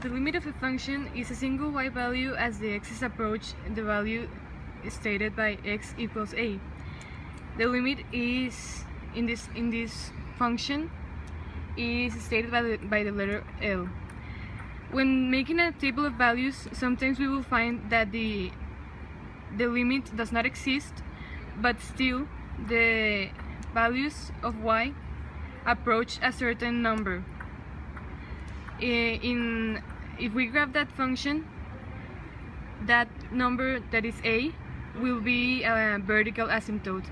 The limit of a function is a single y value as the x's approach the value stated by x equals a. The limit is in this function is stated by the letter L. When making a table of values, sometimes we will find that the limit does not exist, but still the values of y approach a certain number. If we graph that function, that number that is a will be a vertical asymptote,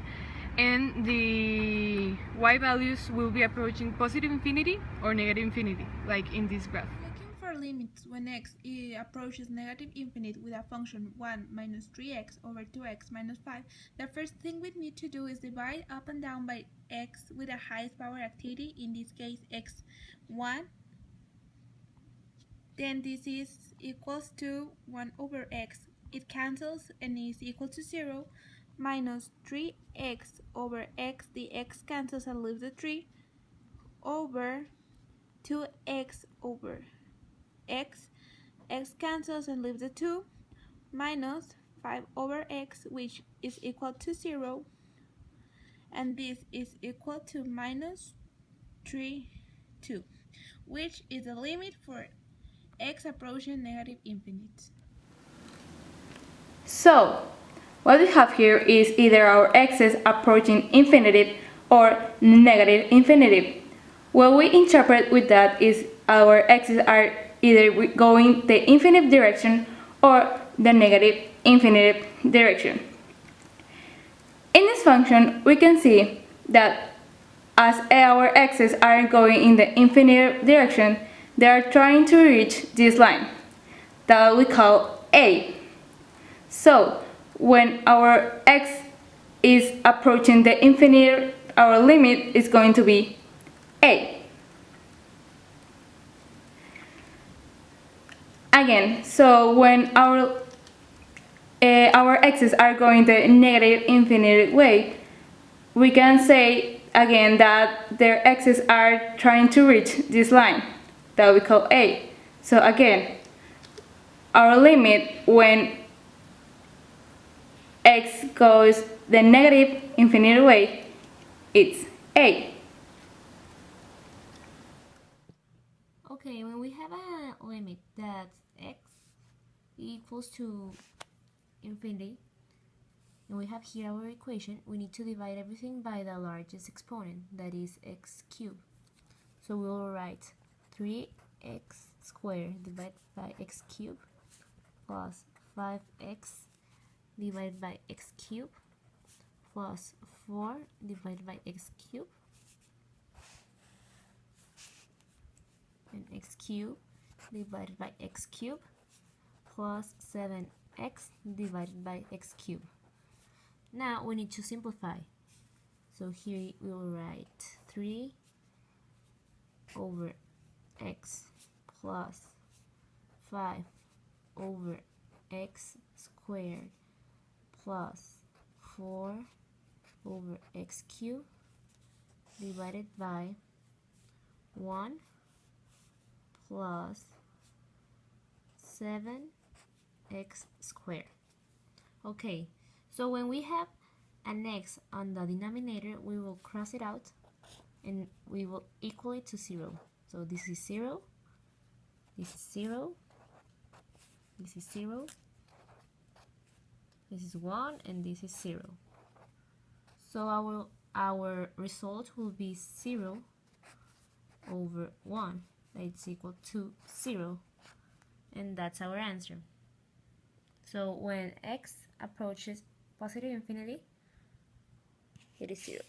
and the y values will be approaching positive infinity or negative infinity, like in this graph. Looking for limits when x approaches negative infinity with a function 1 minus 3x over 2x minus 5, the first thing we need to do is divide up and down by x with the highest power activity, in this case x1. Then this is equals to 1 over x. It cancels and is equal to 0. Minus 3x over x, the x cancels and leaves the 3, over 2x over x, x cancels and leaves the 2, minus 5 over x, which is equal to 0, and this is equal to minus 3, 2, which is the limit for x approaching negative infinite. So, what we have here is either our x's approaching infinity or negative infinity. What we interpret with that is our x's are either going the infinite direction or the negative infinite direction. In this function, we can see that as our x's are going in the infinite direction, they are trying to reach this line that we call a. So, when our x is approaching the infinite, our limit is going to be a. Again, so when our x's are going the negative infinite way, we can say again that their x's are trying to reach this line that we call a. So again, our limit when x goes the negative infinite way, it's a. Okay, when we have a limit that x equals to infinity, and we have here our equation, we need to divide everything by the largest exponent, that is x cubed. So we will write 3x squared divided by x cubed plus 5x divided by x cubed plus 4 divided by x cubed and x cubed divided by x cubed plus 7x divided by x cubed. Now we need to simplify. So here we will write 3 over x plus 5 over x squared plus 4 over x cubed divided by 1 plus 7x squared. Okay, so when we have an x on the denominator, we will cross it out and we will equal it to 0. So this is 0, this is 0, this is 0, this is 1, and this is 0. So our result will be 0 over 1, that's equal to 0, and that's our answer. So when x approaches positive infinity, it is 0.